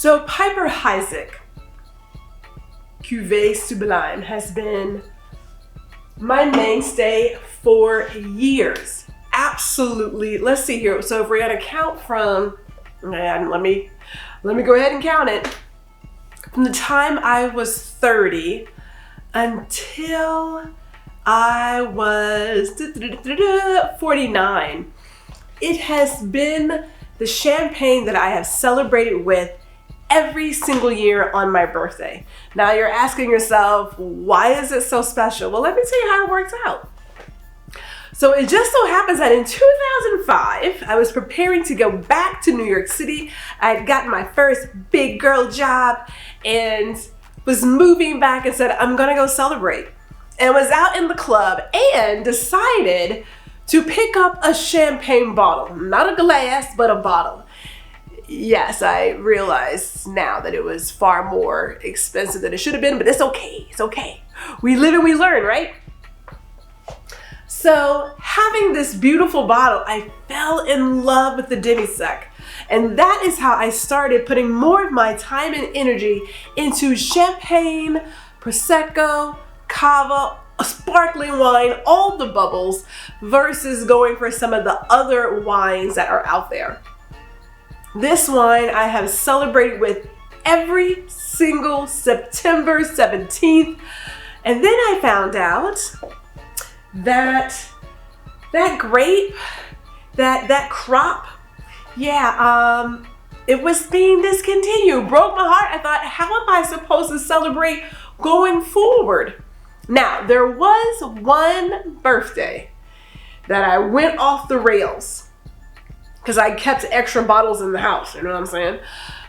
So Piper-Heidseick Cuvee Sublime has been my mainstay for years. Absolutely. Let's see here. So if we're gonna count from, and let me go ahead and count it. From the time I was 30 until I was 49, it has been the champagne that I have celebrated with every single year on my birthday. Now you're asking yourself, why is it so special? Well, let me tell you how it works out. So it just so happens that in 2005, I was preparing to go back to New York City. I had gotten my first big girl job and was moving back and said, I'm gonna go celebrate. And was out in the club and decided to pick up a champagne bottle. Not a glass, but a bottle. Yes, I realize now that it was far more expensive than it should have been, but it's okay, it's okay. We live and we learn, right? So having this beautiful bottle, I fell in love with the demi-sec. And that is how I started putting more of my time and energy into champagne, Prosecco, Cava, a sparkling wine, all the bubbles, versus going for some of the other wines that are out there. This wine I have celebrated with every single September 17th. And then I found out that grape, that crop, it was being discontinued. Broke my heart. I thought, how am I supposed to celebrate going forward? Now, there was one birthday that I went off the rails because I kept extra bottles in the house, you know what I'm saying?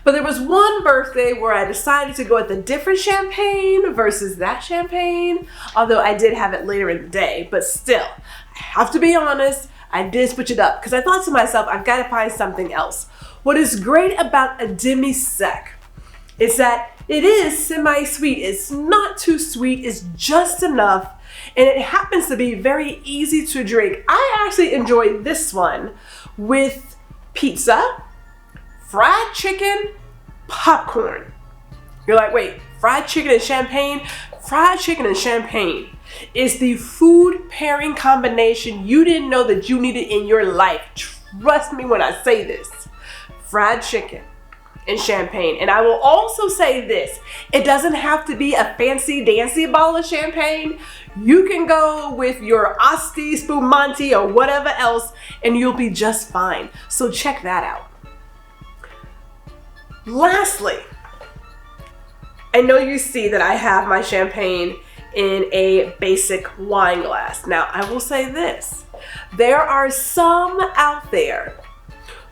But there was one birthday where I decided to go with a different champagne versus that champagne, although I did have it later in the day, but still, I have to be honest, I did switch it up because I thought to myself, I've got to find something else. What is great about a demi-sec is that it is semi-sweet. It's not too sweet, it's just enough, and it happens to be very easy to drink. I actually enjoyed this one with pizza, fried chicken, popcorn. You're like, wait, fried chicken and champagne? Fried chicken and champagne is the food pairing combination you didn't know that you needed in your life. Trust me when I say this. Fried chicken and champagne. And I will also say this, it doesn't have to be a fancy dancy bottle of champagne. You can go with your Asti, Spumante, or whatever else, and you'll be just fine. So check that out. Lastly, I know you see that I have my champagne in a basic wine glass. Now, I will say this, there are some out there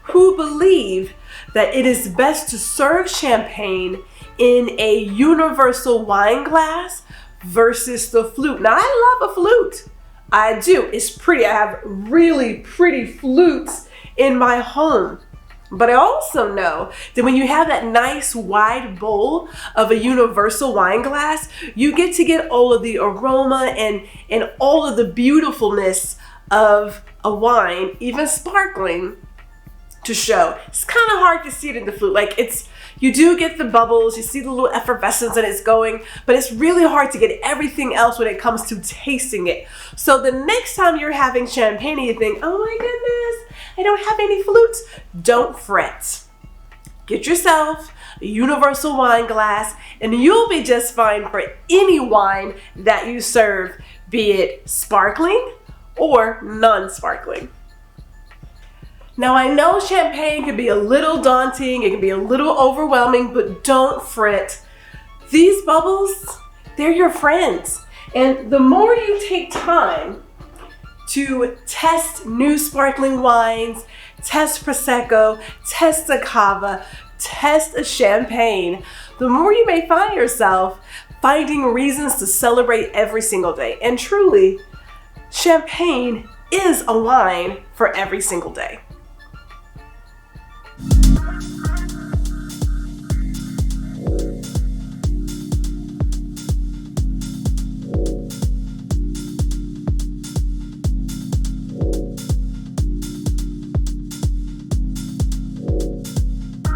who believe that it is best to serve champagne in a universal wine glass versus the flute. Now, I love a flute. I do. It's pretty. I have really pretty flutes in my home. But I also know that when you have that nice wide bowl of a universal wine glass, you get to get all of the aroma and all of the beautifulness of a wine, even sparkling, to show. It's kind of hard to see it in the flute. Like you do get the bubbles, you see the little effervescence that it's going, but it's really hard to get everything else when it comes to tasting it. So the next time you're having champagne and you think, oh my goodness, I don't have any flutes, don't fret. Get yourself a universal wine glass and you'll be just fine for any wine that you serve, be it sparkling or non-sparkling. Now, I know champagne can be a little daunting, it can be a little overwhelming, but don't fret. These bubbles, they're your friends. And the more you take time to test new sparkling wines, test Prosecco, test a Cava, test a champagne, the more you may find yourself finding reasons to celebrate every single day. And truly, champagne is a wine for every single day.